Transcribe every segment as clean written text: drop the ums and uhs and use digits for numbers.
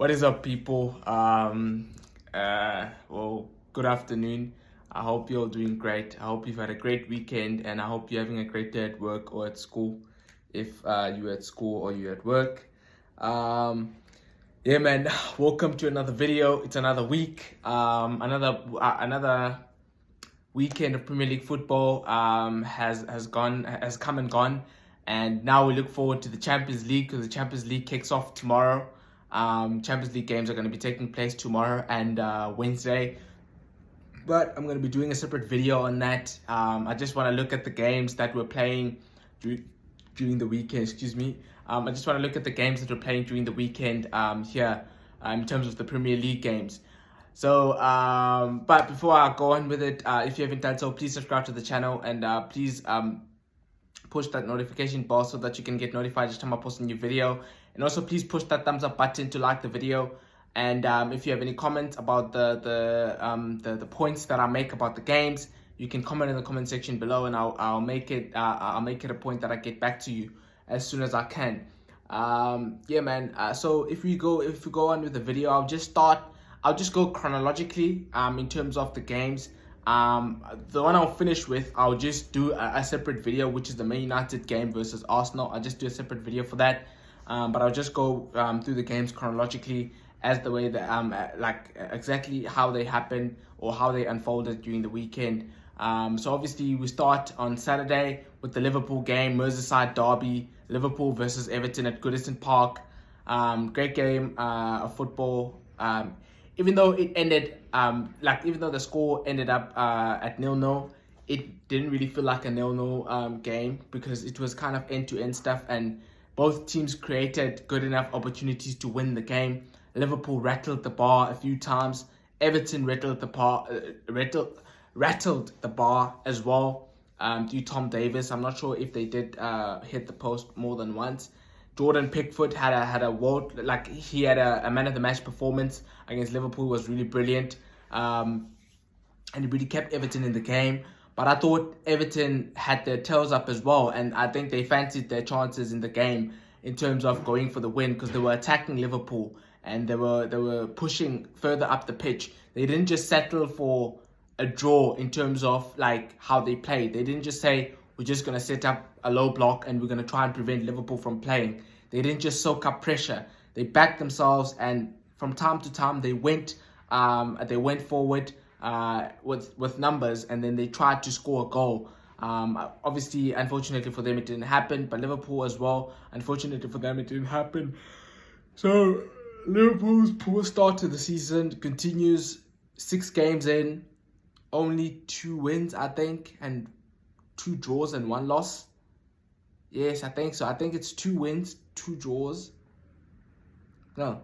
What is up, people? Good afternoon. I hope you're doing great. I hope you've had a great weekend, and I hope you're having a great day at work or at school. If you're at school or you're at work, yeah, man. Welcome to another video. It's another week. Another weekend of Premier League football has come and gone, and now we look forward to the Champions League because the Champions League kicks off tomorrow. Champions League games are going to be taking place tomorrow and Wednesday, but I'm going to be doing a separate video on that. I just want to look at the games that we're playing during the weekend. Excuse me. I just want to look at the games that we're playing during the weekend here in terms of the Premier League games. So, but before I go on with it, if you haven't done so, please subscribe to the channel and please push that notification bell so that you can get notified each time I post a new video. And also, please push that thumbs up button to like the video. And if you have any comments about the points that I make about the games, you can comment in the comment section below, and I'll make it a point that I get back to you as soon as I can. Yeah, man. So if we go on with the video, I'll just go chronologically in terms of the games. The one I'll finish with, I'll just do a separate video, which is the Man United game versus Arsenal. I'll just do a separate video for that. But I'll just go through the games chronologically as the way that like exactly how they happened or how they unfolded during the weekend. So obviously we start on Saturday with the Liverpool game, Merseyside derby, Liverpool versus Everton at Goodison Park. Great game of football. Even though it ended even though the score ended up at 0-0, it didn't really feel like a 0-0 game because it was kind of end-to-end stuff, and both teams created good enough opportunities to win the game. Liverpool rattled the bar a few times. Everton rattled the bar as well. Due Tom Davis, I'm not sure if they did hit the post more than once. Jordan Pickford had a man of the match performance against Liverpool. Was really brilliant, and he really kept Everton in the game. But I thought Everton had their tails up as well, and I think they fancied their chances in the game in terms of going for the win because they were attacking Liverpool and they were pushing further up the pitch. They didn't just settle for a draw in terms of like how they played. They didn't just say, we're just going to set up a low block and we're going to try and prevent Liverpool from playing. They didn't just soak up pressure. They backed themselves, and from time to time they went forward with numbers, and then they tried to score a goal. Obviously, unfortunately for them, it didn't happen. But Liverpool as well, unfortunately for them, it didn't happen. So Liverpool's poor start to the season continues. 6 games in, only 2 wins, I think, and 2 draws and 1 loss. Yes, I think so. I think it's 2 wins, 2 draws. No.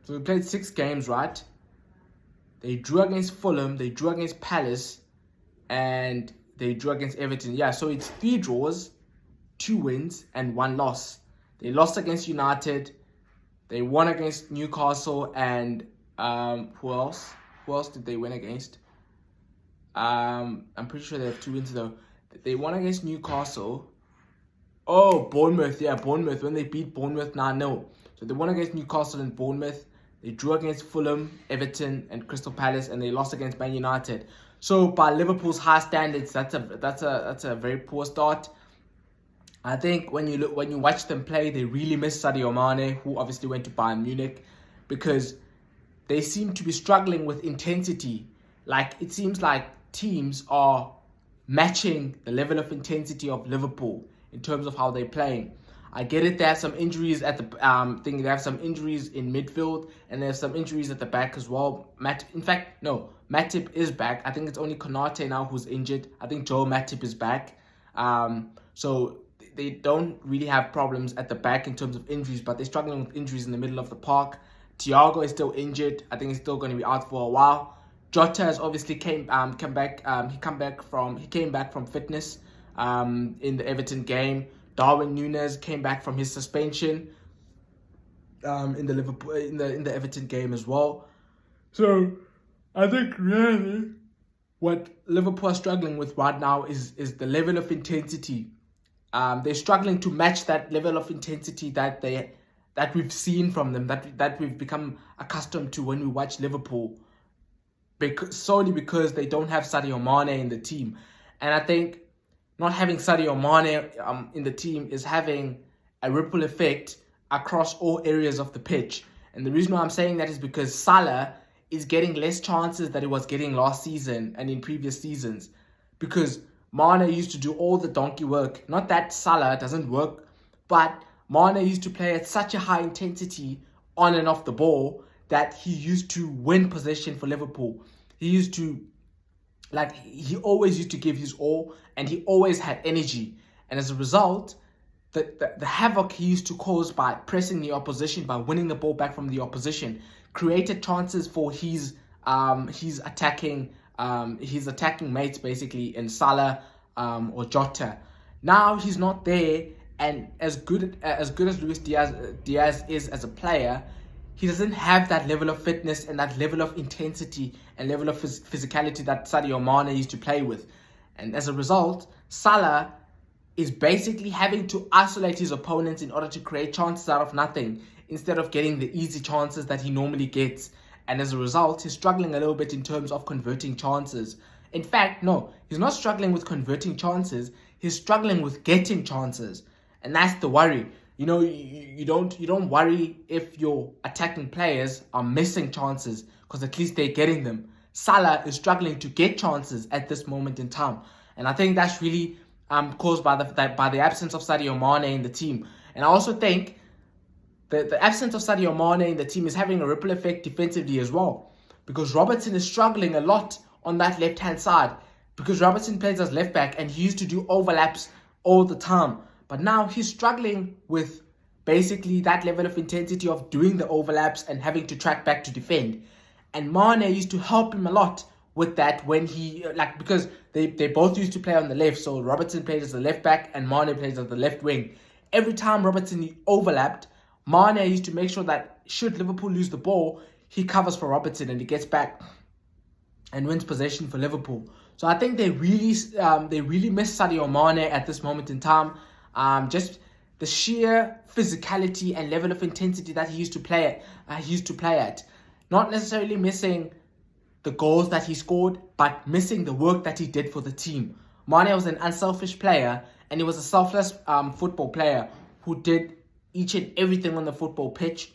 So we played 6 games, right? They drew against Fulham, they drew against Palace, and they drew against Everton. Yeah, so it's 3 draws, 2 wins, and 1 loss. They lost against United. They won against Newcastle, and who else? Who else did they win against? I'm pretty sure they have 2 wins though. They won against Newcastle. Oh, Bournemouth. Yeah, Bournemouth. When they beat Bournemouth 9-0. So they won against Newcastle and Bournemouth. They drew against Fulham, Everton, and Crystal Palace, and they lost against Man United. So by Liverpool's high standards, that's a very poor start. I think when you watch them play, they really miss Sadio Mane, who obviously went to Bayern Munich, because they seem to be struggling with intensity. Like, it seems like teams are matching the level of intensity of Liverpool in terms of how they're playing. I get it. They have some injuries at the they have some injuries in midfield, and they have some injuries at the back as well. Matip is back. I think it's only Konate now who's injured. I think Joel Matip is back. So they don't really have problems at the back in terms of injuries, but they're struggling with injuries in the middle of the park. Thiago is still injured. I think he's still going to be out for a while. Jota has obviously came back from fitness in the Everton game. Darwin Núñez came back from his suspension in the Everton game as well. So I think really what Liverpool are struggling with right now is the level of intensity. They're struggling to match that level of intensity that that we've seen from them, that we've become accustomed to when we watch Liverpool, solely because they don't have Sadio Mane in the team. And I think not having Sadio Mane in the team is having a ripple effect across all areas of the pitch. And the reason why I'm saying that is because Salah is getting less chances than he was getting last season and in previous seasons. Because Mane used to do all the donkey work. Not that Salah doesn't work, but Mane used to play at such a high intensity on and off the ball that he used to win possession for Liverpool. He always used to give his all, and he always had energy. And as a result, the havoc he used to cause by pressing the opposition, by winning the ball back from the opposition, created chances for his attacking mates, basically, in Salah or Jota. Now he's not there, and as good as Luis Diaz is as a player, he doesn't have that level of fitness and that level of intensity and level of physicality that Sadio Mane used to play with. And as a result, Salah is basically having to isolate his opponents in order to create chances out of nothing, instead of getting the easy chances that he normally gets. And as a result, he's struggling a little bit in terms of converting chances. In fact, no, he's not struggling with converting chances. He's struggling with getting chances. And that's the worry. You don't worry if your attacking players are missing chances, because at least they're getting them. Salah is struggling to get chances at this moment in time. And I think that's really caused by the absence of Sadio Mane in the team. And I also think the absence of Sadio Mane in the team is having a ripple effect defensively as well, because Robertson is struggling a lot on that left-hand side, because Robertson plays as left back and he used to do overlaps all the time. But now he's struggling with basically that level of intensity of doing the overlaps and having to track back to defend. And Mane used to help him a lot with that when because they both used to play on the left. So Robertson played as the left back and Mane plays as the left wing. Every time Robertson overlapped, Mane used to make sure that should Liverpool lose the ball, he covers for Robertson and he gets back and wins possession for Liverpool. So I think they really miss Sadio Mane at this moment in time. Just the sheer physicality and level of intensity that he used to play at. Not necessarily missing the goals that he scored, but missing the work that he did for the team. Mane was an unselfish player, and he was a selfless football player who did each and everything on the football pitch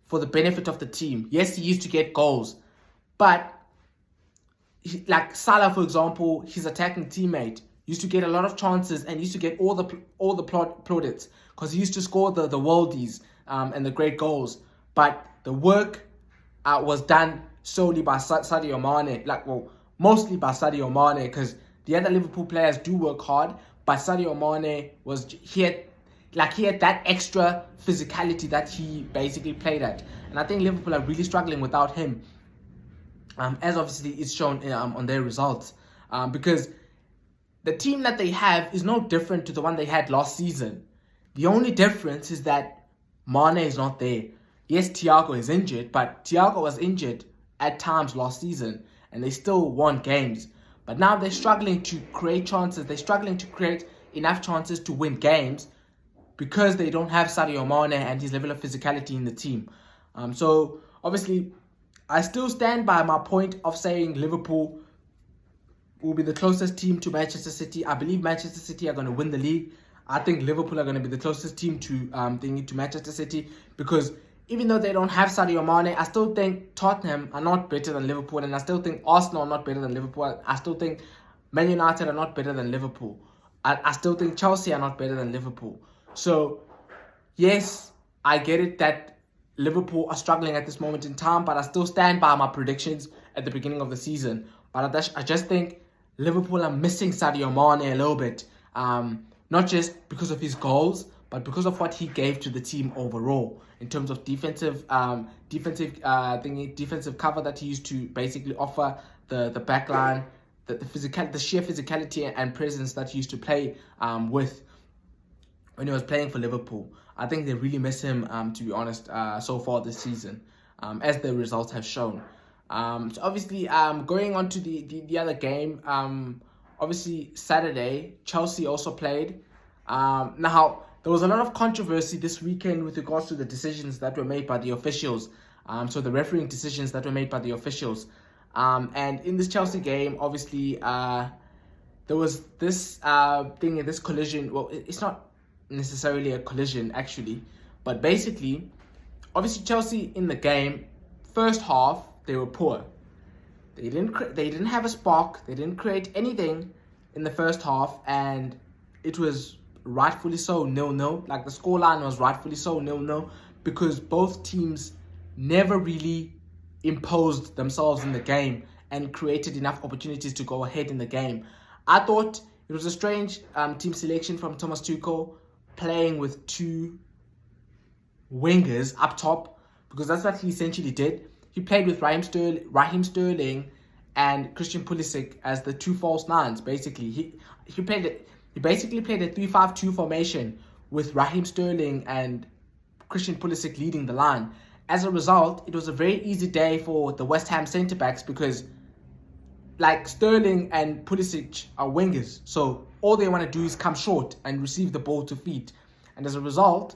for the benefit of the team. Yes, he used to get goals, but like Salah, for example, his attacking teammate used to get a lot of chances and used to get all the plaudits, because he used to score the worldies and the great goals. But the work was done solely by Sadio Mane, mostly by Sadio Mane, because the other Liverpool players do work hard, but Sadio Mane had that extra physicality that he basically played at. And I think Liverpool are really struggling without him, as obviously is shown on their results, because the team that they have is no different to the one they had last season. The only difference is that Mane is not there. Yes, Thiago is injured, but Thiago was injured at times last season, and they still won games. But now they're struggling to create chances. They're struggling to create enough chances to win games because they don't have Sadio Mane and his level of physicality in the team. So obviously, I still stand by my point of saying Liverpool will be the closest team to Manchester City. I believe Manchester City are going to win the league. I think Liverpool are going to be the closest team to Manchester City, because even though they don't have Sadio Mane, I still think Tottenham are not better than Liverpool, and I still think Arsenal are not better than Liverpool. I still think Man United are not better than Liverpool. I still think Chelsea are not better than Liverpool. So, yes, I get it that Liverpool are struggling at this moment in time, but I still stand by my predictions at the beginning of the season. But I just think Liverpool are missing Sadio Mane a little bit. Not just because of his goals, but because of what he gave to the team overall in terms of defensive cover that he used to basically offer the back line, the sheer physicality and presence that he used to play with when he was playing for Liverpool. I think they really miss him, to be honest, so far this season, as the results have shown. So obviously, going on to the other game, obviously Saturday, Chelsea also played. Now, there was a lot of controversy this weekend with regards to the decisions that were made by the officials. So the refereeing decisions that were made by the officials. And in this Chelsea game, obviously, there was this thing in this collision. Well, it's not necessarily a collision, actually. But basically, obviously, Chelsea in the game, first half, they were poor. They didn't have a spark. They didn't create anything in the first half. And it was rightfully so 0-0. Like, the scoreline was rightfully so 0-0. Because both teams never really imposed themselves in the game and created enough opportunities to go ahead in the game. I thought it was a strange team selection from Thomas Tuchel, playing with two wingers up top, because that's what he essentially did. He played with Raheem Sterling and Christian Pulisic as the two false nines. Basically, he basically played a 3-5-2 formation with Raheem Sterling and Christian Pulisic leading the line. As a result, it was a very easy day for the West Ham centre backs, because like Sterling and Pulisic are wingers, so all they want to do is come short and receive the ball to feet. And as a result,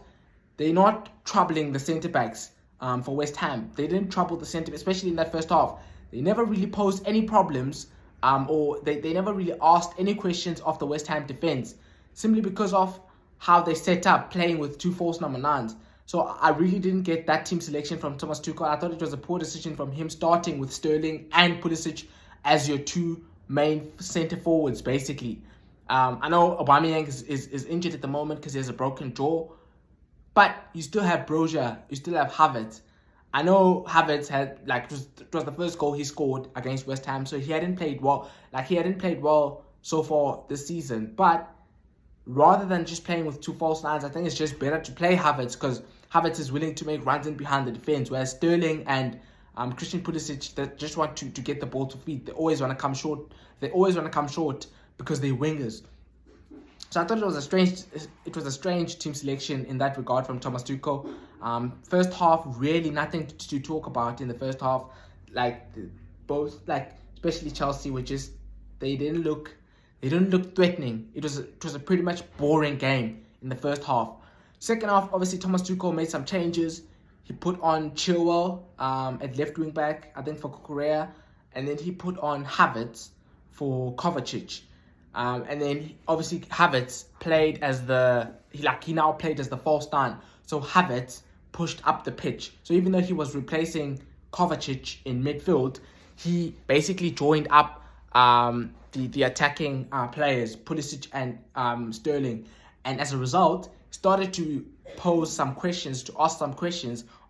they're not troubling the centre backs for West Ham. They didn't trouble the centre, especially in that first half. They never really posed any problems, or they never really asked any questions of the West Ham defence, simply because of how they set up, playing with two false number 9s. So I really didn't get that team selection from Thomas Tuchel. I thought it was a poor decision from him, starting with Sterling and Pulisic as your two main centre forwards, basically. I know Aubameyang is injured at the moment because he has a broken jaw, but you still have Broja, you still have Havertz. I know Havertz had, like, it was the first goal he scored against West Ham, so he hadn't played well. He hadn't played well so far this season. But rather than just playing with two false nines, I think it's just better to play Havertz, because Havertz is willing to make runs in behind the defense, whereas Sterling and Christian Pulisic, they just want to get the ball to feet. They always want to come short. Because they're wingers. So I thought it was a strange team selection in that regard from Thomas Tuchel. First half, really nothing to talk about in the first half. Especially Chelsea, they didn't look threatening. It was a pretty much boring game in the first half. Second half, obviously Thomas Tuchel made some changes. He put on Chilwell at left wing back, I think, for Cucurella, and then he put on Havertz for Kovacic. And then obviously Havertz played as he now played as the false 9. So Havertz pushed up the pitch. So even though he was replacing Kovacic in midfield, he basically joined up the attacking players, Pulisic and Sterling, and as a result started to ask some questions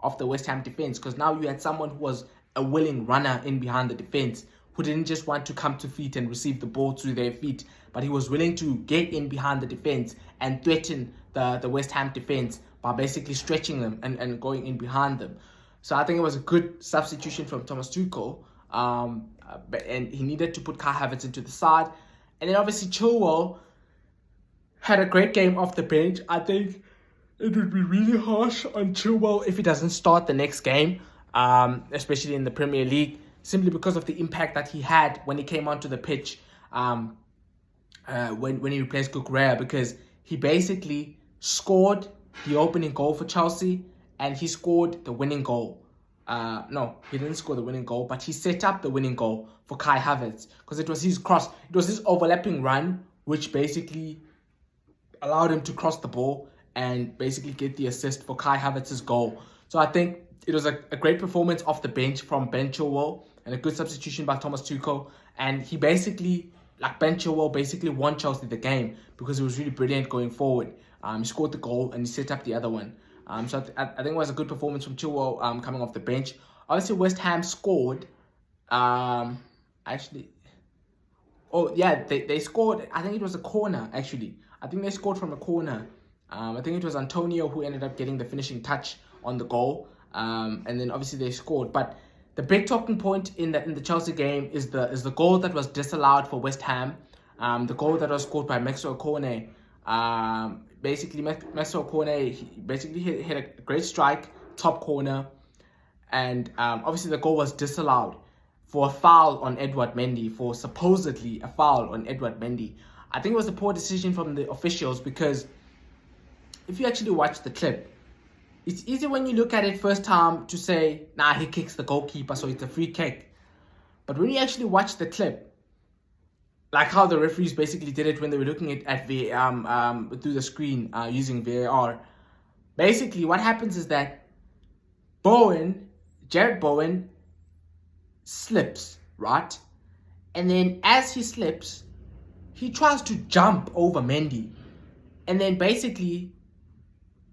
of the West Ham defense, because now you had someone who was a willing runner in behind the defense, who didn't just want to come to feet and receive the ball through their feet, but he was willing to get in behind the defense and threaten the West Ham defense by basically stretching them and going in behind them. So I think it was a good substitution from Thomas Tuchel, and he needed to put Kai Havertz into the side. And then obviously Chilwell had a great game off the bench. I think it would be really harsh on Chilwell if he doesn't start the next game, especially in the Premier League, simply because of the impact that he had when he came onto the pitch, when he replaced Cucurella, because he basically scored the opening goal for Chelsea and he scored the winning goal. No, he didn't score the winning goal, but he set up the winning goal for Kai Havertz, because it was his cross. It was his overlapping run which basically allowed him to cross the ball and basically get the assist for Kai Havertz's goal. So I think it was a great performance off the bench from Ben Chilwell and a good substitution by Thomas Tuchel. And he basically, Ben Chilwell basically won Chelsea the game because he was really brilliant going forward. He scored the goal and he set up the other one. So I think it was a good performance from Chilwell coming off the bench. Obviously, West Ham scored. They scored. I think it was a corner, actually. I think they scored from a corner. I think it was Antonio who ended up getting the finishing touch on the goal. And then obviously they scored. But the big talking point in the Chelsea game is the goal that was disallowed for West Ham. The goal that was scored by Maxwell Cornet. Maxwell Cornet hit a great strike, top corner, and obviously the goal was disallowed for a foul on Edouard Mendy, for supposedly a foul on Edouard Mendy. I think it was a poor decision from the officials, because if you actually watch the clip, it's easy when you look at it first time to say, nah, he kicks the goalkeeper, so it's a free kick. But when you actually watch the clip, like how the referees basically did it when they were looking at through the screen using VAR, basically what happens is that Jarrod Bowen slips, right? And then as he slips, he tries to jump over Mendy. And then basically,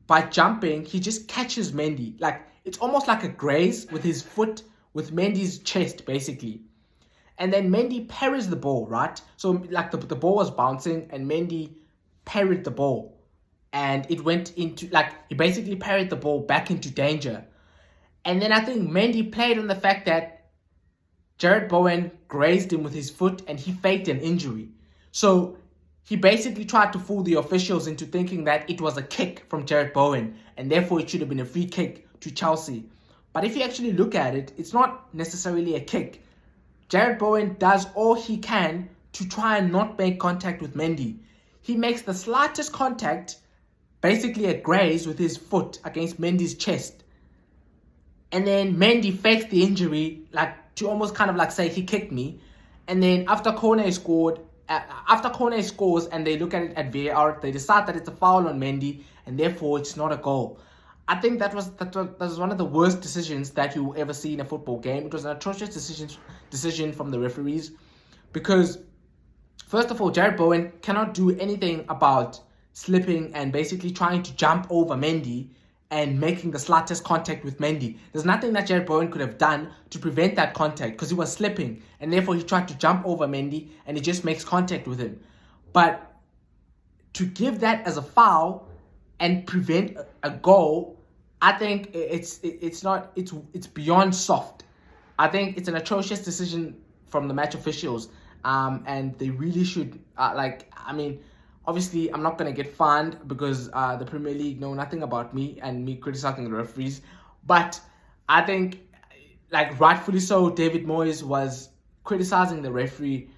by jumping, he just catches Mendy. Like, it's almost like a graze with his foot, with Mendy's chest, basically. And then Mendy parries the ball, right? So, like, the ball was bouncing, and Mendy parried the ball. And it went into, like, he basically parried the ball back into danger. And then I think Mendy played on the fact that Jarrod Bowen grazed him with his foot, and he faked an injury. So he basically tried to fool the officials into thinking that it was a kick from Jarrod Bowen, and therefore it should have been a free kick to Chelsea. But if you actually look at it, it's not necessarily a kick. Jarrod Bowen does all he can to try and not make contact with Mendy. He makes the slightest contact, basically a graze with his foot against Mendy's chest. And then Mendy fakes the injury, like to almost kind of like say he kicked me. And then after Cornet scores and they look at it at VAR, they decide that it's a foul on Mendy and therefore it's not a goal. I think that was one of the worst decisions that you will ever see in a football game. It was an atrocious decision from the referees because, first of all, Jarrod Bowen cannot do anything about slipping and basically trying to jump over Mendy and making the slightest contact with Mendy. There's nothing that Jarrod Bowen could have done to prevent that contact because he was slipping and therefore he tried to jump over Mendy and he just makes contact with him. But to give that as a foul and prevent a goal, I think it's beyond soft. I think it's an atrocious decision from the match officials, and they really should obviously I'm not gonna get fined because the Premier League know nothing about me and me criticizing the referees, but I think, like, rightfully so, David Moyes was criticizing the referee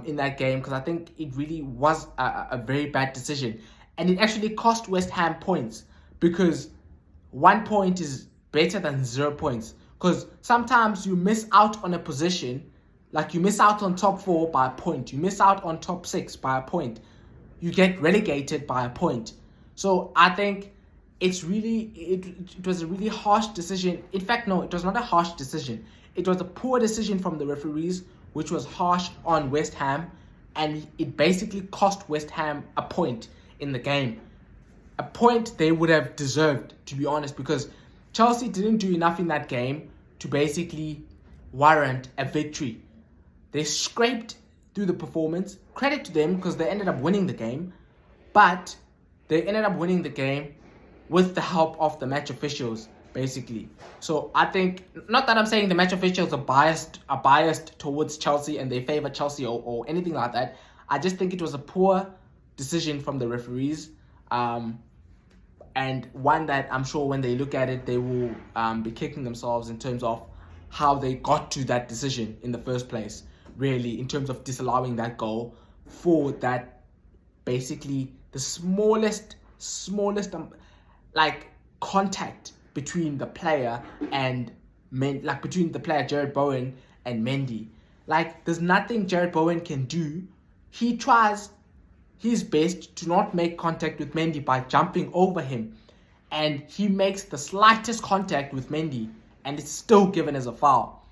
in that game because I think it really was a very bad decision, and it actually cost West Ham points because 1 point is better than 0 points. Because sometimes you miss out on a position, like you miss out on top 4 by a point, you miss out on top 6 by a point, you get relegated by a point. So I think it was a really harsh decision. In fact, no, it was not a harsh decision. It was a poor decision from the referees, which was harsh on West Ham, and it basically cost West Ham a point in the game. A point they would have deserved, to be honest, because Chelsea didn't do enough in that game to basically warrant a victory. They scraped through the performance. Credit to them because they ended up winning the game, but they ended up winning the game with the help of the match officials, basically. So I think, not that I'm saying the match officials are biased towards Chelsea and they favor Chelsea or anything like that. I just think it was a poor decision from the referees. And one that I'm sure when they look at it, they will be kicking themselves in terms of how they got to that decision in the first place, really, in terms of disallowing that goal for that, basically, the smallest contact between the player and between the player Jarrod Bowen and Mendy. Like, there's nothing Jarrod Bowen can do. He tries his best to not make contact with Mendy by jumping over him, and he makes the slightest contact with Mendy and it's still given as a foul.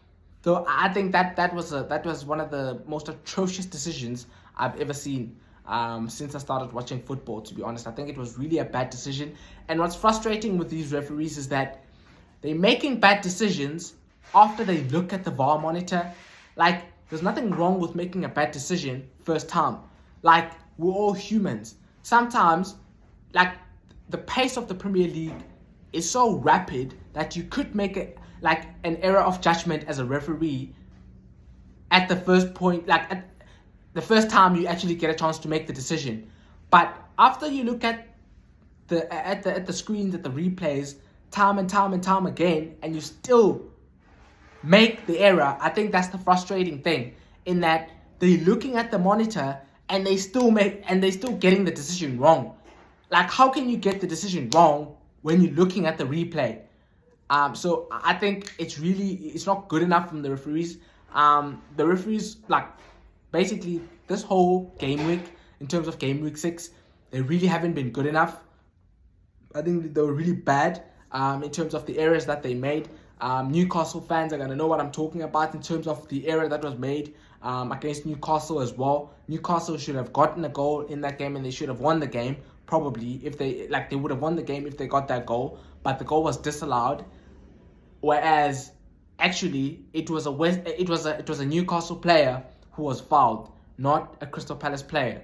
So I think that was one of the most atrocious decisions I've ever seen since I started watching football, to be honest. I think it was really a bad decision, and what's frustrating with these referees is that they're making bad decisions after they look at the VAR monitor. Like, there's nothing wrong with making a bad decision first time. Like, we're all humans. Sometimes, like, the pace of the Premier League is so rapid that you could make an error of judgment as a referee at the first point, like at the first time you actually get a chance to make the decision. But after you look at the screens, at the replays, time and time again, and you still make the error, I think that's the frustrating thing, in that they're looking at the monitor and they still getting the decision wrong. like, how can you get the decision wrong when you're looking at the replay? So I think it's not good enough from the referees. The referees, like, basically this whole game week, in terms of game week 6, they really haven't been good enough. I think they were really bad in terms of the errors that they made. Newcastle fans are going to know what I'm talking about in terms of the error that was made against Newcastle as well. Newcastle should have gotten a goal in that game, and they should have won the game, probably, if they would have won the game if they got that goal, but the goal was disallowed. Whereas actually it was a Newcastle player who was fouled, not a Crystal Palace player.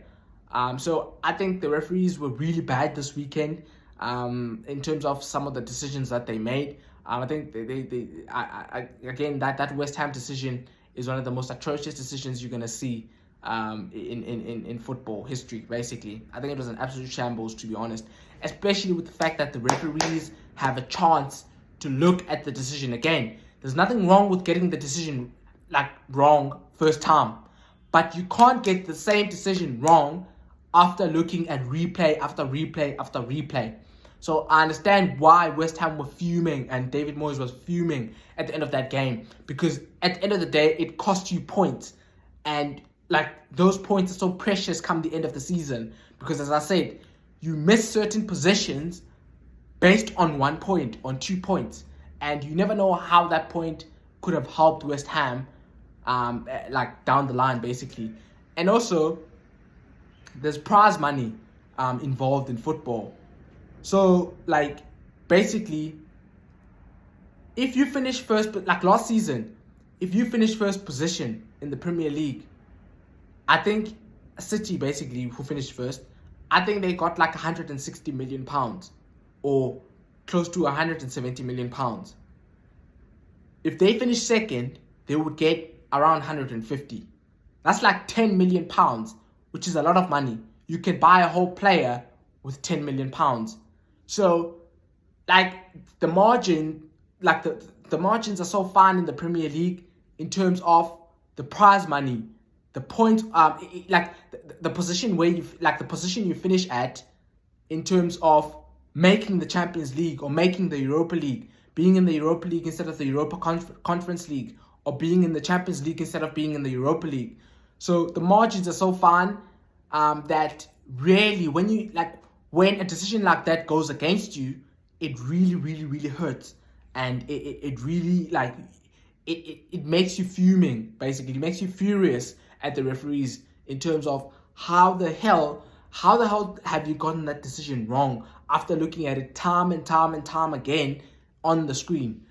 So I think the referees were really bad this weekend in terms of some of the decisions that they made. I think again, that West Ham decision is one of the most atrocious decisions you're gonna see in football history. Basically, I think it was an absolute shambles, to be honest. Especially with the fact that the referees have a chance to look at the decision again. There's nothing wrong with getting the decision wrong first time, but you can't get the same decision wrong after looking at replay after replay after replay. So I understand why West Ham were fuming and David Moyes was fuming at the end of that game, because at the end of the day, it cost you points, and those points are so precious come the end of the season, because as I said, you miss certain possessions based on 1 point, on 2 points, and you never know how that point could have helped West Ham down the line, basically. And also, there's prize money involved in football. So, basically, if you finish first, last season, if you finish first position in the Premier League, I think City, basically, who finished first, I think they got 160 million pounds, or close to 170 million pounds. If they finish second, they would get around 150. That's 10 million pounds, which is a lot of money. You can buy a whole player with 10 million pounds. So, the margin, the margins are so fine in the Premier League in terms of the prize money, the points, the position where the position you finish at, in terms of making the Champions League or making the Europa League, being in the Europa League instead of the Europa Conference League, or being in the Champions League instead of being in the Europa League. So the margins are so fine that really, when a decision like that goes against you, it really, really, really hurts, and it really it makes you fuming. Basically, it makes you furious at the referees in terms of how the hell have you gotten that decision wrong after looking at it time and time again on the screen.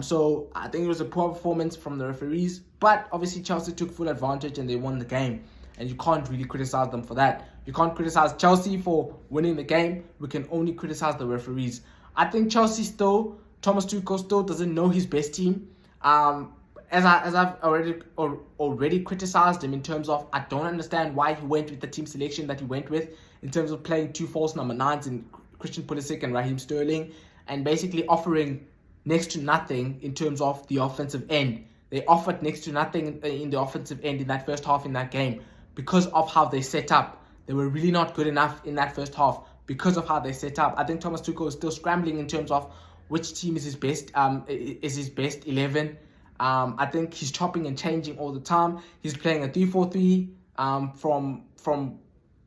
So I think it was a poor performance from the referees, but obviously Chelsea took full advantage and they won the game, and you can't really criticize them for that. You can't criticize Chelsea for winning the game. We can only criticize the referees. I think Chelsea still, Thomas Tuchel still doesn't know his best team. As I've already criticized him in terms of, I don't understand why he went with the team selection that he went with in terms of playing 2 false number 9s in Christian Pulisic and Raheem Sterling, and basically offering next to nothing in terms of the offensive end. They offered next to nothing in the offensive end in that first half in that game because of how they set up. They were really not good enough in that first half because of how they set up. I think Thomas Tuchel is still scrambling in terms of which team is his best 11. I think he's chopping and changing all the time. He's playing a 3-4-3 from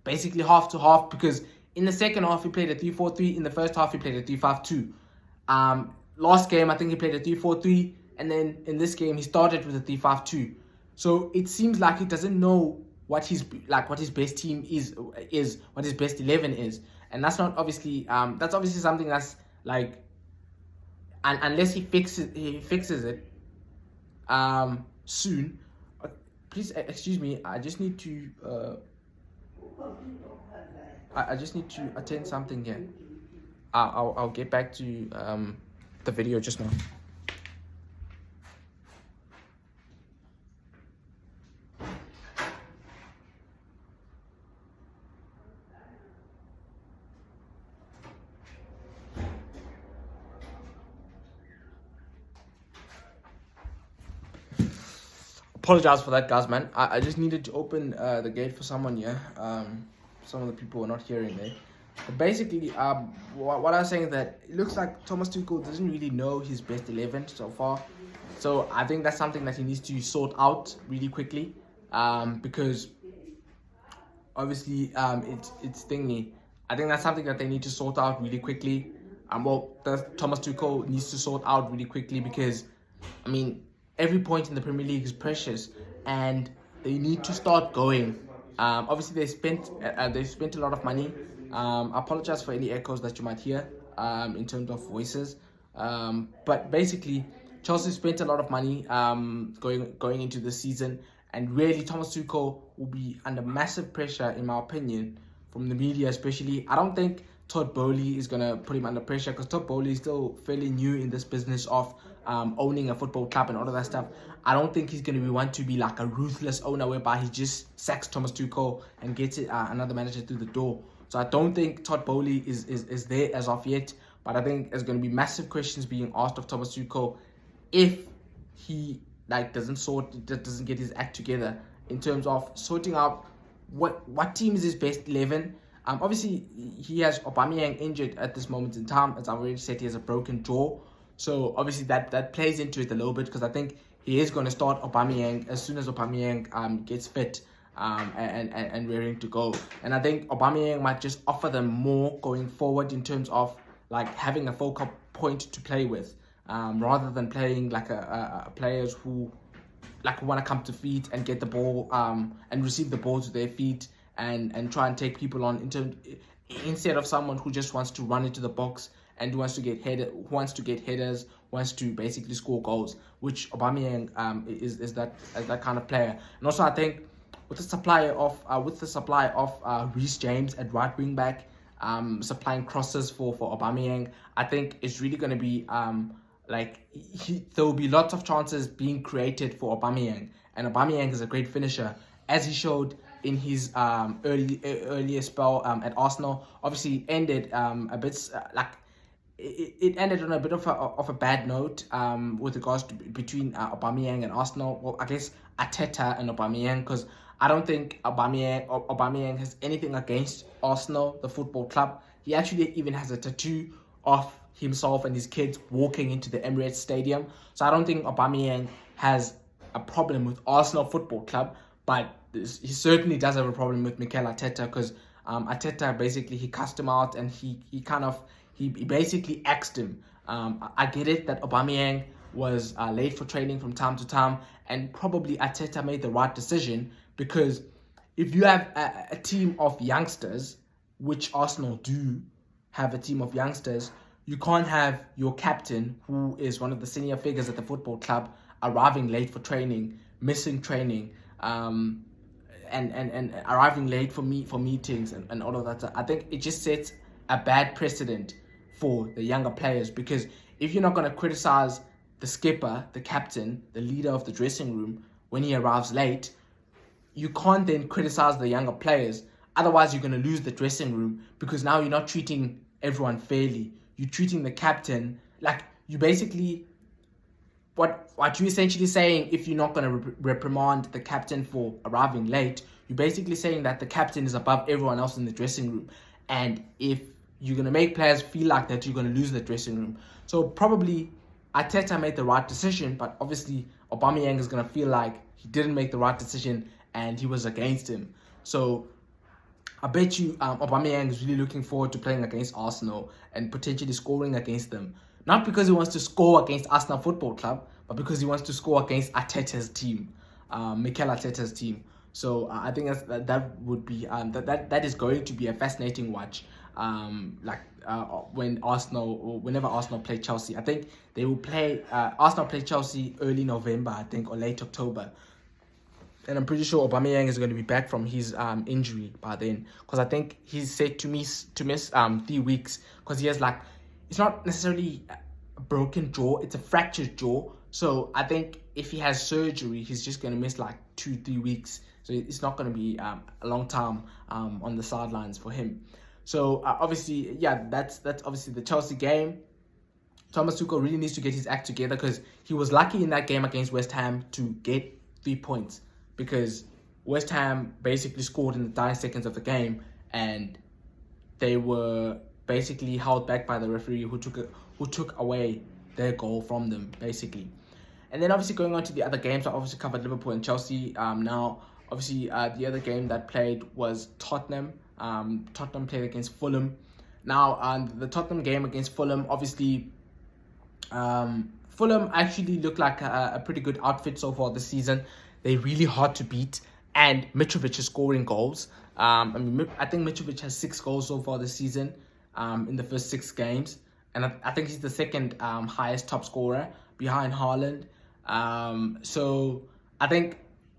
basically half to half, because in the second half he played a 3-4-3. In the first half he played a 3-5-2. Last game I think he played a 3-4-3, and then in this game he started with a 3-5-2. So it seems like he doesn't know what his best team is, what his best 11 is, and that's not obviously that's obviously something that's and unless he fixes it soon. Please excuse me. I just need to I just need to attend something here. I'll get back to the video just now. Apologize for that, guys, man. I just needed to open the gate for someone here. Some of the people were not hearing there. Basically, what I was saying is that it looks like Thomas Tuchel doesn't really know his best 11 so far. So I think that's something that he needs to sort out really quickly, because obviously it's thingy. I think that's something that they need to sort out really quickly. Thomas Tuchel needs to sort out really quickly because, I mean, every point in the Premier League is precious, and they need to start going. Obviously, they spent a lot of money. I apologize for any echoes that you might hear in terms of voices. But basically, Chelsea spent a lot of money going into the season, and really Thomas Tuchel will be under massive pressure, in my opinion, from the media especially. I don't think Todd Bowley is going to put him under pressure because Todd Bowley is still fairly new in this business of owning a football club and all of that stuff. I don't think he's going to want to be like a ruthless owner whereby he just sacks Thomas Tuchel and gets another manager through the door. So I don't think Todd Bowley is there as of yet, but I think there's going to be massive questions being asked of Thomas Tuchel if he doesn't get his act together in terms of sorting out what team is his best 11. Obviously, he has Aubameyang injured at this moment in time. As I've already said, he has a broken jaw. So obviously that plays into it a little bit because I think he is going to start Aubameyang as soon as Aubameyang gets fit and ready to go. And I think Aubameyang might just offer them more going forward in terms of like having a focal point to play with, rather than playing like a players who like want to come to feet and get the ball and receive the ball to their feet and try and take people on instead of someone who just wants to run into the box and wants to get headers, wants to basically score goals, which Aubameyang is that kind of player. And also I think with the supply of Reece James at right wing back, supplying crosses for Aubameyang, I think it's really going to be there will be lots of chances being created for Aubameyang, and Aubameyang is a great finisher, as he showed in his earlier spell at Arsenal. Obviously, ended a bit it ended on a bit of a bad note with regards to between Aubameyang and Arsenal. Well, I guess Arteta and Aubameyang, because I don't think Aubameyang has anything against Arsenal, the football club. He actually even has a tattoo of himself and his kids walking into the Emirates Stadium. So I don't think Aubameyang has a problem with Arsenal Football Club, but he certainly does have a problem with Mikel Arteta because Arteta basically he cussed him out and he basically axed him. I get it that Aubameyang was late for training from time to time, and probably Arteta made the right decision because if you have a team of youngsters, which Arsenal do have a team of youngsters, you can't have your captain, who is one of the senior figures at the football club, arriving late for training, missing training, and arriving late for meetings and all of that. So I think it just sets a bad precedent for the younger players, because if you're not going to criticize the skipper, the captain, the leader of the dressing room when he arrives late, you can't then criticize the younger players. Otherwise, you're going to lose the dressing room because now you're not treating everyone fairly. You're treating the captain like you basically what you're essentially saying. If you're not going to reprimand the captain for arriving late, you're basically saying that the captain is above everyone else in the dressing room. And if you're going to make players feel like that, you're going to lose the dressing room. So probably Arteta made the right decision, but obviously Aubameyang is going to feel like he didn't make the right decision and he was against him. So I bet you Aubameyang is really looking forward to playing against Arsenal and potentially scoring against them. Not because he wants to score against Arsenal Football Club, but because he wants to score against Arteta's team, Mikel Arteta's team. So I think that would be that is going to be a fascinating watch. Whenever Arsenal play Chelsea, I think they will play. Arsenal play Chelsea early November, I think, or late October. And I'm pretty sure Aubameyang is going to be back from his injury by then, because I think he's said to miss 3 weeks, because he has it's not necessarily a broken jaw, it's a fractured jaw. So I think if he has surgery, he's just going to miss 2-3 weeks. So it's not going to be a long time on the sidelines for him. So obviously, that's obviously the Chelsea game. Thomas Tuchel really needs to get his act together, because he was lucky in that game against West Ham to get 3 points, because West Ham basically scored in the dying seconds of the game, and they were basically held back by the referee who took away their goal from them, basically. And then obviously going on to the other games, I obviously covered Liverpool and Chelsea. Now, obviously, the other game that played was Tottenham. Tottenham played against Fulham. Now, the Tottenham game against Fulham, obviously, Fulham actually looked like a pretty good outfit so far this season. They're really hard to beat, and Mitrovic is scoring goals. I think Mitrovic has 6 goals so far this season in the first 6 games. And I think he's the second highest top scorer behind Haaland. So I think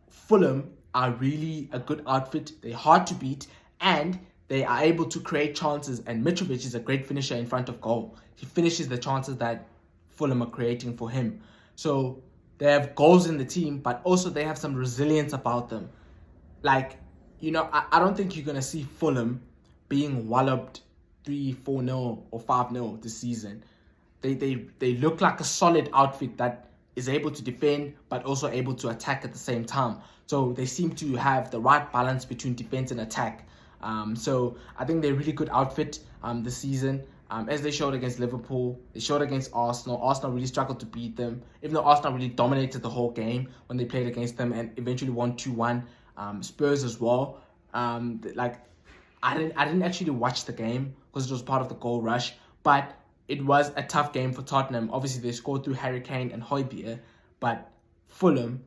Fulham are really a good outfit. They're hard to beat, and they are able to create chances. And Mitrovic is a great finisher in front of goal. He finishes the chances that Fulham are creating for him. So they have goals in the team, but also they have some resilience about them. Like, I don't think you're going to see Fulham being walloped 3-4-0 or 5-0 this season. They look like a solid outfit that is able to defend but also able to attack at the same time. So they seem to have the right balance between defense and attack. So I think they're a really good outfit this season. As they showed against Liverpool, they showed against Arsenal. Arsenal really struggled to beat them, even though Arsenal really dominated the whole game when they played against them and eventually won 2-1. Spurs as well. I didn't actually watch the game because it was part of the goal rush, but it was a tough game for Tottenham. Obviously, they scored through Harry Kane and Højbjerg, but Fulham,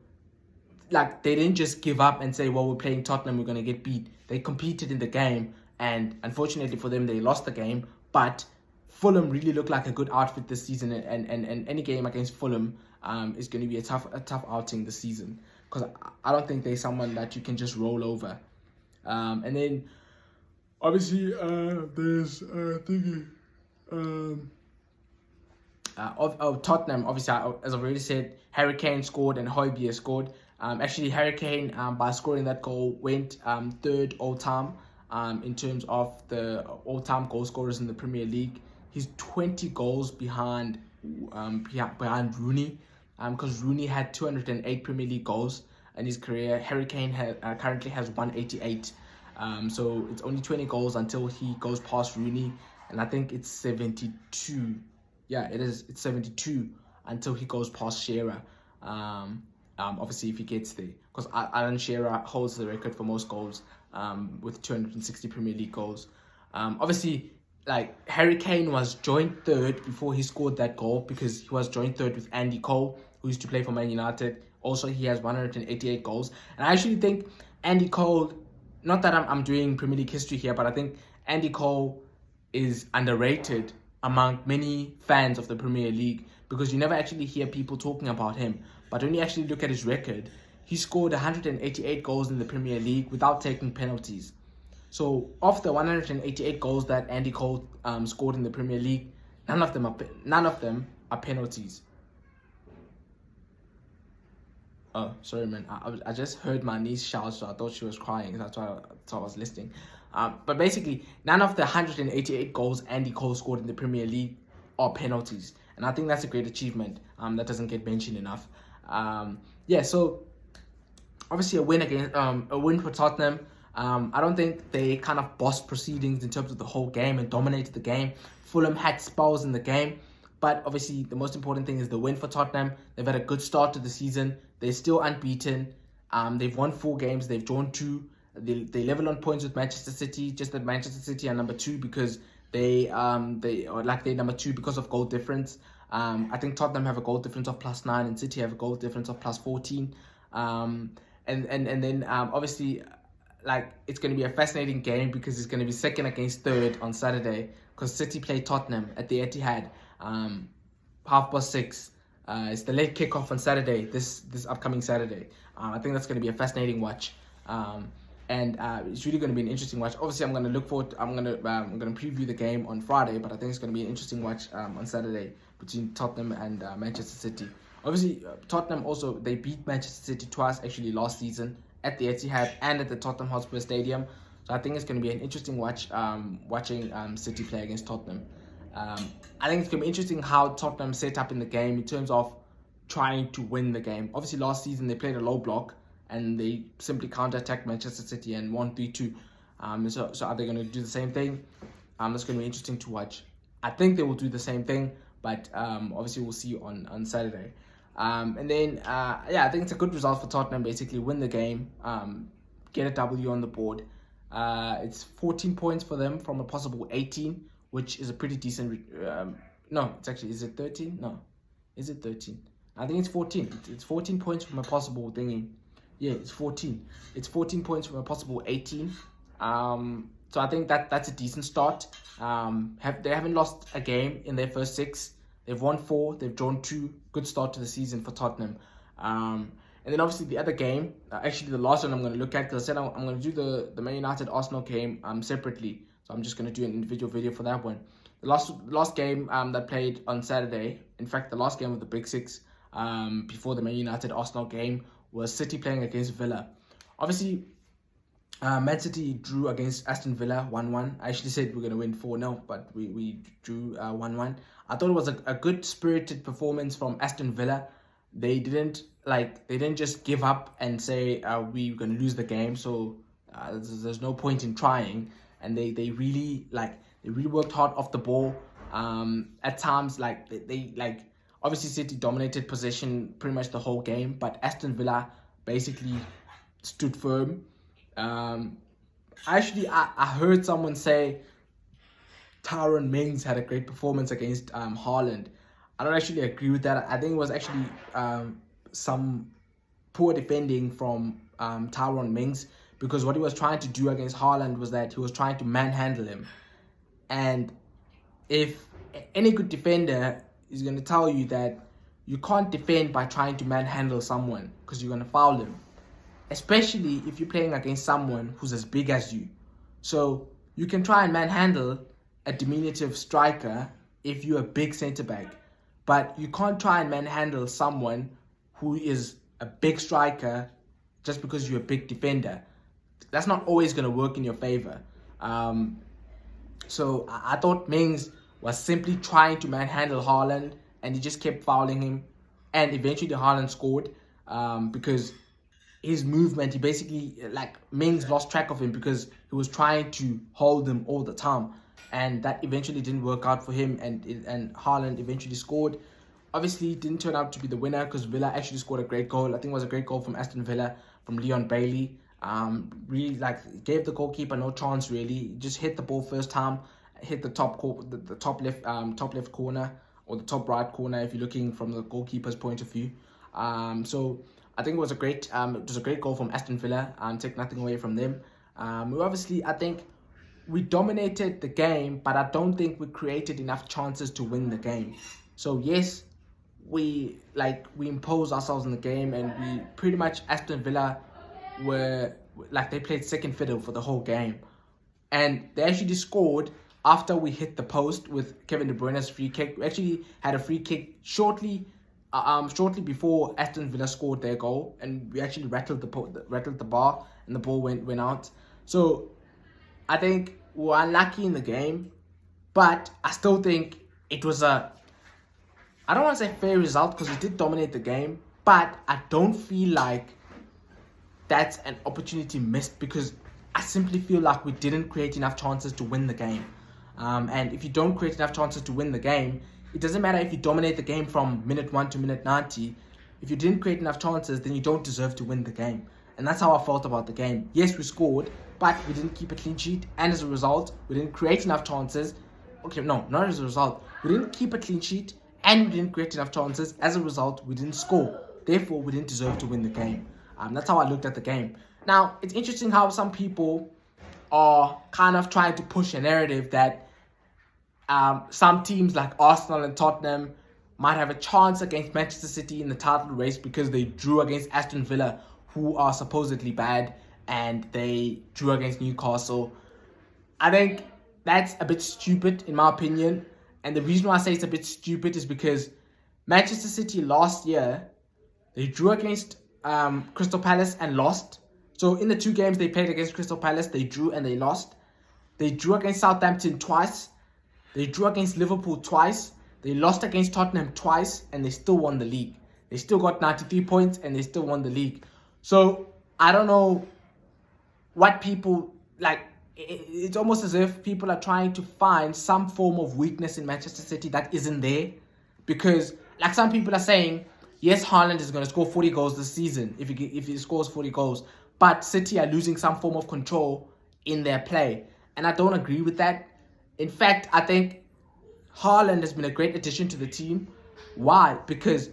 they didn't just give up and say, well, we're playing Tottenham, we're going to get beat. They competed in the game, and unfortunately for them, they lost the game. But Fulham really looked like a good outfit this season, and any game against Fulham is going to be a tough outing this season, because I don't think they're someone that you can just roll over. And then obviously there's Tottenham. Obviously, as I've already said, Harry Kane scored and Højbjerg scored. Actually, Harry Kane, by scoring that goal, went third all-time in terms of the all-time goal scorers in the Premier League. He's 20 goals behind Rooney, because Rooney had 208 Premier League goals in his career. Harry Kane currently has 188. So it's only 20 goals until he goes past Rooney, and I think it's 72. Yeah, it is. It's 72 until he goes past Shearer. Obviously, if he gets there, because Alan Shearer holds the record for most goals with 260 Premier League goals. Obviously, Harry Kane was joint third before he scored that goal, because he was joint third with Andy Cole, who used to play for Man United. Also, he has 188 goals. And I actually think Andy Cole, not that I'm doing Premier League history here, but I think Andy Cole is underrated among many fans of the Premier League, because you never actually hear people talking about him. But when you actually look at his record, he scored 188 goals in the Premier League without taking penalties. So of the 188 goals that Andy Cole scored in the Premier League, none of them are penalties. Oh, sorry, man. I just heard my niece shout, so I thought she was crying. That's why I was listening. But basically, none of the 188 goals Andy Cole scored in the Premier League are penalties. And I think that's a great achievement that doesn't get mentioned enough. So obviously a win for Tottenham. I don't think they kind of bossed proceedings in terms of the whole game and dominated the game. Fulham had spells in the game, but obviously the most important thing is the win for Tottenham. They've had a good start to the season. They're still unbeaten. They've won 4 games. They've drawn 2. They level on points with Manchester City. Just that Manchester City are number 2 because they're number 2 because of goal difference. I think Tottenham have a goal difference of +9 and City have a goal difference of +14. And then obviously, it's going to be a fascinating game because it's going to be second against third on Saturday, because City play Tottenham at the Etihad 6:30. It's the late kickoff on Saturday, this upcoming Saturday. I think that's going to be a fascinating watch, and it's really going to be an interesting watch. Obviously, I'm going to look forward. I'm going to preview the game on Friday, but I think it's going to be an interesting watch on Saturday between Tottenham and Manchester City. Obviously, Tottenham also, they beat Manchester City twice actually last season at the Etihad and at the Tottenham Hotspur Stadium. So I think it's going to be an interesting watch watching City play against Tottenham. I think it's going to be interesting how Tottenham set up in the game in terms of trying to win the game. Obviously, last season they played a low block and they simply counter-attacked Manchester City and won 3-2. So are they going to do the same thing? That's going to be interesting to watch. I think they will do the same thing, but obviously we'll see on Saturday. And then, I think it's a good result for Tottenham. Basically, win the game, get a W on the board. It's 14 points for them from a possible 18, which is a pretty decent. No, it's actually, is it 13? No, is it 13? I think it's 14. It's 14 points from a possible thingy. Yeah, it's 14. It's 14 points from a possible 18. So I think that's a decent start. They haven't lost a game in their first 6. They've won 4. They've drawn 2. Good start to the season for Tottenham. And then obviously the other game, actually the last one I'm going to look at, because I said I'm going to do the Man United Arsenal game separately. So I'm just going to do an individual video for that one. The last game that played on Saturday, in fact the last game of the Big Six before the Man United Arsenal game, was City playing against Villa. Obviously, Man City drew against Aston Villa 1-1. I actually said we're going to win 4-0, but we drew 1-1. I thought it was a good spirited performance from Aston Villa. They didn't just give up and say we're going to lose the game, so there's no point in trying. And they really worked hard off the ball. At times, they obviously City dominated possession pretty much the whole game, but Aston Villa basically stood firm. I heard someone say Tyrone Mings had a great performance against Haaland. I don't actually agree with that. I think it was actually some poor defending from Tyrone Mings, because what he was trying to do against Haaland was that he was trying to manhandle him. And if any good defender is going to tell you that you can't defend by trying to manhandle someone, because you're going to foul him, especially if you're playing against someone who's as big as you. So you can try and manhandle a diminutive striker if you're a big centre-back, but you can't try and manhandle someone who is a big striker just because you're a big defender. That's not always going to work in your favour. So I thought Mings was simply trying to manhandle Haaland, and he just kept fouling him. And eventually Haaland scored because his movement, he basically, Mings lost track of him because he was trying to hold him all the time. And that eventually didn't work out for him, and Haaland eventually scored. Obviously, it didn't turn out to be the winner because Villa actually scored a great goal. I think it was a great goal from Aston Villa, from Leon Bailey. Really gave the goalkeeper no chance really. He just hit the ball first time, hit the top left corner, or the top right corner if you're looking from the goalkeeper's point of view. So I think it was a great goal from Aston Villa. Take nothing away from them. I think we dominated the game, but I don't think we created enough chances to win the game. So yes, we imposed ourselves in the game, and we pretty much, Aston Villa were they played second fiddle for the whole game, and they actually scored after we hit the post with Kevin De Bruyne's free kick. We actually had a free kick shortly before Aston Villa scored their goal, and we actually rattled the bar, and the ball went out. So I think we were unlucky in the game, but I still think it was I don't want to say fair result, because we did dominate the game, but I don't feel like that's an opportunity missed, because I simply feel like we didn't create enough chances to win the game. And if you don't create enough chances to win the game, it doesn't matter if you dominate the game from minute 1 to minute 90. If you didn't create enough chances, then you don't deserve to win the game. And that's how I felt about the game. Yes, we scored, but we didn't keep a clean sheet, and as a result, we didn't create enough chances. Okay, no, not as a result. We didn't keep a clean sheet, and we didn't create enough chances. As a result, we didn't score. Therefore, we didn't deserve to win the game. That's how I looked at the game. Now, it's interesting how some people are kind of trying to push a narrative that some teams like Arsenal and Tottenham might have a chance against Manchester City in the title race because they drew against Aston Villa, who are supposedly bad, and they drew against Newcastle. I think that's a bit stupid, in my opinion. And the reason why I say it's a bit stupid is because Manchester City last year, they drew against Crystal Palace and lost. So in the 2 games they played against Crystal Palace, they drew and they lost. They drew against Southampton twice. They drew against Liverpool twice. They lost against Tottenham twice, and they still won the league. They still got 93 points, and they still won the league. So I don't know what people it's almost as if people are trying to find some form of weakness in Manchester City that isn't there. Because, like, some people are saying, yes, Haaland is going to score 40 goals this season if he scores 40 goals. But City are losing some form of control in their play. And I don't agree with that. In fact, I think Haaland has been a great addition to the team. Why? Because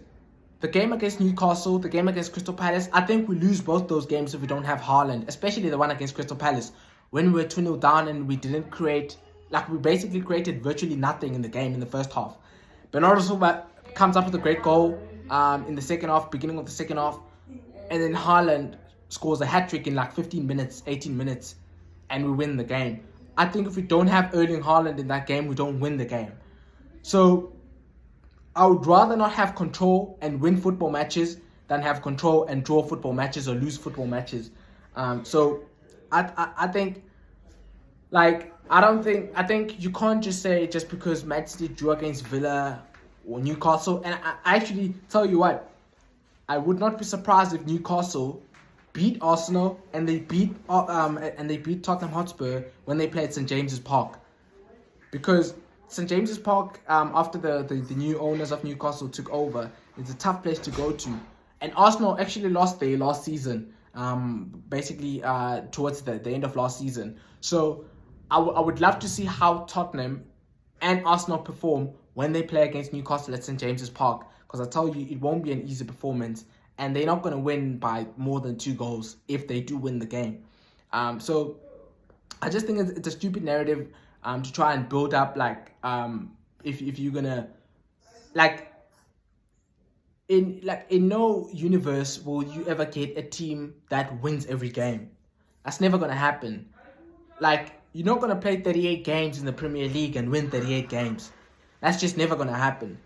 the game against Newcastle, the game against Crystal Palace, I think we lose both those games if we don't have Haaland, especially the one against Crystal Palace, when we were 2-0 down and we didn't create, like, we basically created virtually nothing in the game in the first half. Bernardo Silva comes up with a great goal in the second half, beginning of the second half, and then Haaland scores a hat-trick in like 15 minutes, 18 minutes, and we win the game. I think if we don't have Erling Haaland in that game, we don't win the game. So I would rather not have control and win football matches than have control and draw football matches or lose football matches. So I think, like, I think you can't just say just because Man City drew against Villa or Newcastle. And I actually tell you what, I would not be surprised if Newcastle beat Arsenal and they beat Tottenham Hotspur when they played St James's Park, because St James's Park, after the new owners of Newcastle took over, it's a tough place to go to, and Arsenal actually lost there last season, basically towards the end of last season. So I would love to see how Tottenham and Arsenal perform when they play against Newcastle at St James's Park, because I tell you, it won't be an easy performance. And they're not going to win by more than 2 goals if they do win the game. So I just think it's a stupid narrative to try and build up, like, if you're going to, like, in no universe will you ever get a team that wins every game. That's never going to happen. Like, you're not going to play 38 games in the Premier League and win 38 games. That's just never going to happen.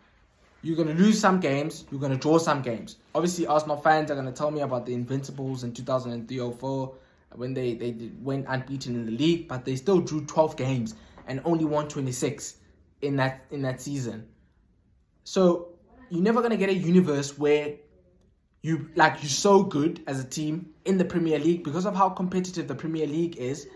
You're going to lose some games. You're going to draw some games. Obviously, Arsenal fans are going to tell me about the Invincibles in 2003-04 when they went unbeaten in the league, but they still drew 12 games and only won 26 in that season. So you're never going to get a universe where you're so good as a team in the Premier League, because of how competitive the Premier League is.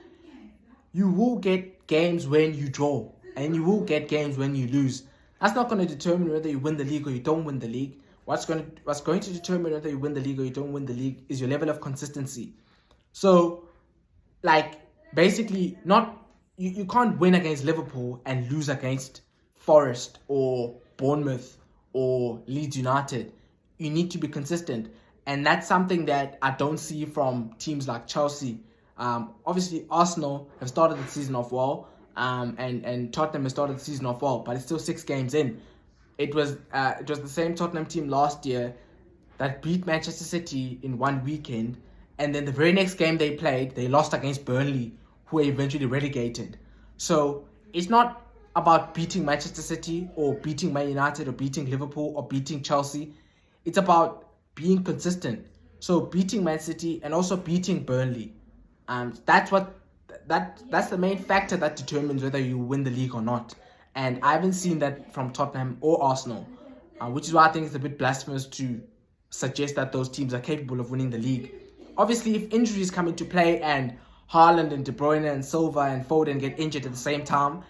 You will get games when you draw, and you will get games when you lose. That's not going to determine whether you win the league or you don't win the league. What's going to determine whether you win the league or you don't win the league is your level of consistency. So, like, basically, you can't win against Liverpool and lose against Forest or Bournemouth or Leeds United. You need to be consistent. And that's something that I don't see from teams like Chelsea. Obviously, Arsenal have started the season off well. And Tottenham has started the season off well, but it's still 6 games in. It was the same Tottenham team last year that beat Manchester City in one weekend, and then the very next game they played, they lost against Burnley, who were eventually relegated. So it's not about beating Manchester City or beating Man United or beating Liverpool or beating Chelsea. It's about being consistent. So beating Man City and also beating Burnley. That's the main factor that determines whether you win the league or not. And I haven't seen that from Tottenham or Arsenal, which is why I think it's a bit blasphemous to suggest that those teams are capable of winning the league. Obviously, if injuries come into play and Haaland and De Bruyne and Silva and Foden get injured at the same time,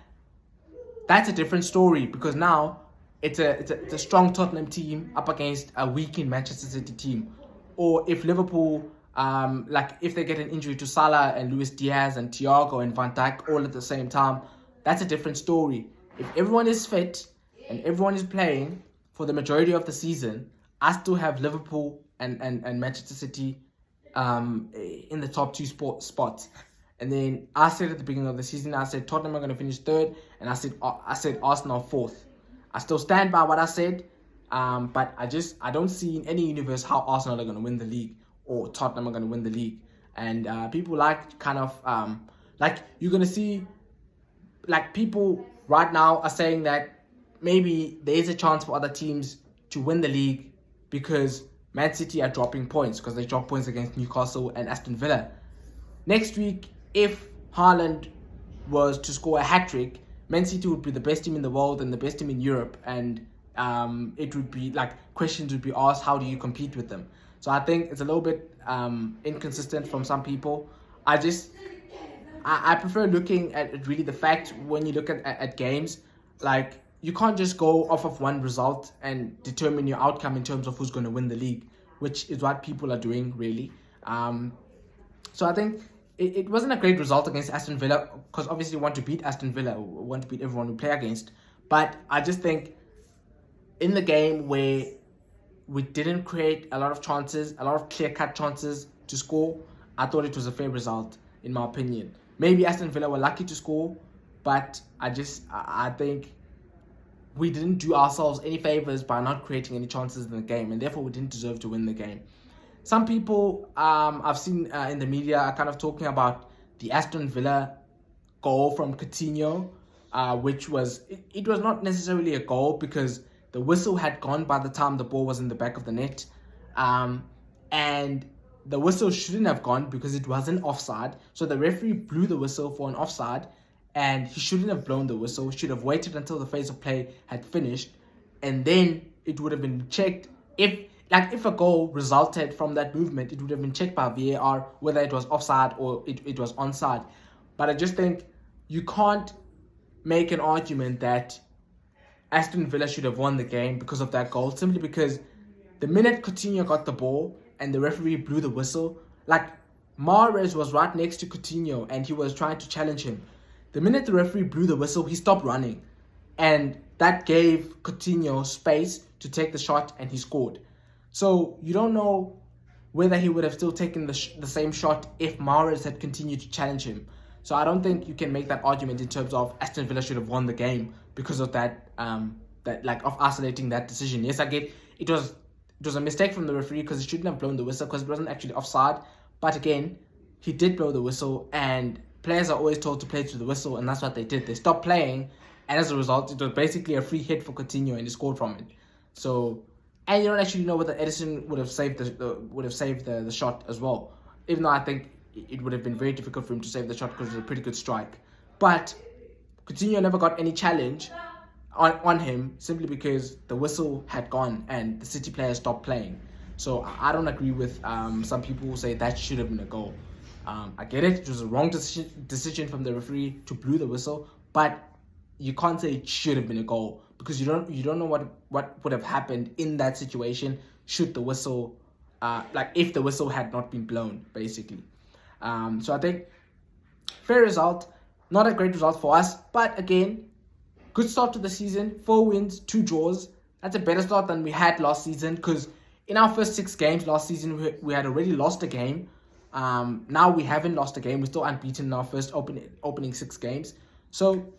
that's a different story, because now it's a strong Tottenham team up against a weakened Manchester City team. Or if Liverpool, if they get an injury to Salah and Luis Diaz and Thiago and Van Dijk all at the same time, that's a different story. If everyone is fit and everyone is playing for the majority of the season, I still have Liverpool and Manchester City in the top 2 spots. And then I said at the beginning of the season, I said Tottenham are going to finish 3rd, and I said Arsenal 4th. I still stand by what I said, but I don't see in any universe how Arsenal are going to win the league or Tottenham are going to win the league. And people you're going to see, like, people right now are saying that maybe there is a chance for other teams to win the league because Man City are dropping points, because they dropped points against Newcastle and Aston Villa. Next week, if Haaland was to score a hat-trick, Man City would be the best team in the world and the best team in Europe, and it would be like questions would be asked, how do you compete with them? So I think it's a little bit inconsistent from some people. I prefer looking at really the fact when you look at games. Like, you can't just go off of one result and determine your outcome in terms of who's going to win the league, which is what people are doing, really. So I think it wasn't a great result against Aston Villa, because obviously we want to beat Aston Villa, we want to beat everyone we play against. But I just think in the game where we didn't create a lot of chances, a lot of clear-cut chances to score, I thought it was a fair result, in my opinion. Maybe Aston Villa were lucky to score, but I think we didn't do ourselves any favors by not creating any chances in the game, and therefore we didn't deserve to win the game. Some people I've seen in the media are kind of talking about the Aston Villa goal from Coutinho, which was it was not necessarily a goal because the whistle had gone by the time the ball was in the back of the net, and the whistle shouldn't have gone because it wasn't offside. So the referee blew the whistle for an offside, and he shouldn't have blown the whistle. He should have waited until the phase of play had finished, and then it would have been checked. If a goal resulted from that movement, it would have been checked by VAR whether it was offside or it was onside. But I just think you can't make an argument that Aston Villa should have won the game because of that goal, simply because the minute Coutinho got the ball and the referee blew the whistle, like, Mahrez was right next to Coutinho and he was trying to challenge him. The minute the referee blew the whistle, he stopped running, and that gave Coutinho space to take the shot, and he scored. So you don't know whether he would have still taken the same shot if Mahrez had continued to challenge him. So I don't think you can make that argument in terms of Aston Villa should have won the game because of that, of isolating that decision. Yes, I get it was a mistake from the referee because he shouldn't have blown the whistle because it wasn't actually offside. But again, he did blow the whistle, and players are always told to play to the whistle, and that's what they did. They stopped playing, and as a result, it was basically a free hit for Coutinho, and he scored from it. So, and you don't actually know whether Edison would have saved the shot as well. Even though I think it would have been very difficult for him to save the shot because it was a pretty good strike. But Coutinho never got any challenge on him simply because the whistle had gone and the City players stopped playing. So I don't agree with some people who say that should have been a goal. I get it. It was a wrong decision from the referee to blow the whistle, but you can't say it should have been a goal because you don't know what would have happened in that situation should the whistle, if the whistle had not been blown, basically. So I think fair result, not a great result for us, but again, good start to the season. 4 wins, 2 draws. That's a better start than we had last season, because in our first 6 games last season, we had already lost a game. Now we haven't lost a game. We're still unbeaten in our first opening 6 games. So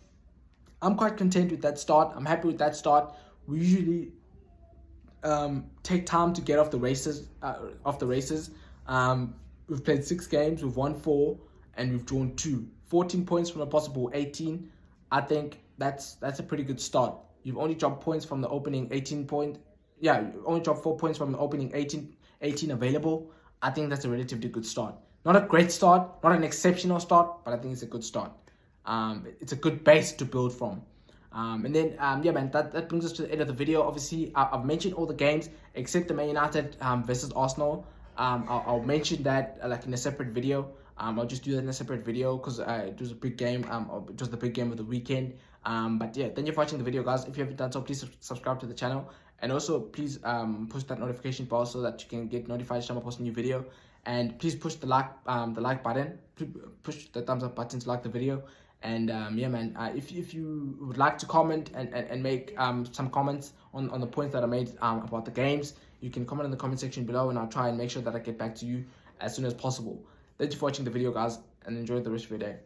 I'm quite content with that start. I'm happy with that start. We usually take time to get off the races. We've played 6 games. We've won 4, and we've drawn 2. 14 points from a possible 18. I think that's a pretty good start. You've only dropped points from the opening 18 point. Yeah, you only dropped 4 points from the opening 18 available. I think that's a relatively good start. Not a great start, not an exceptional start, but I think it's a good start. It's a good base to build from. And then, yeah, man, that brings us to the end of the video. Obviously, I've mentioned all the games except the Man United versus Arsenal. I'll mention that in a separate video. I'll just do that in a separate video because it was a big game. It was the big game of the weekend. But yeah, thank you for watching the video, guys. If you haven't done so, please subscribe to the channel. And also, please push that notification bell so that you can get notified each time I post a new video. And please push the like button. Push the thumbs up button to like the video. And yeah, man, if you would like to comment and make some comments on the points that I made about the games, you can comment in the comment section below, and I'll try and make sure that I get back to you as soon as possible. Thank you for watching the video, guys, and enjoy the rest of your day.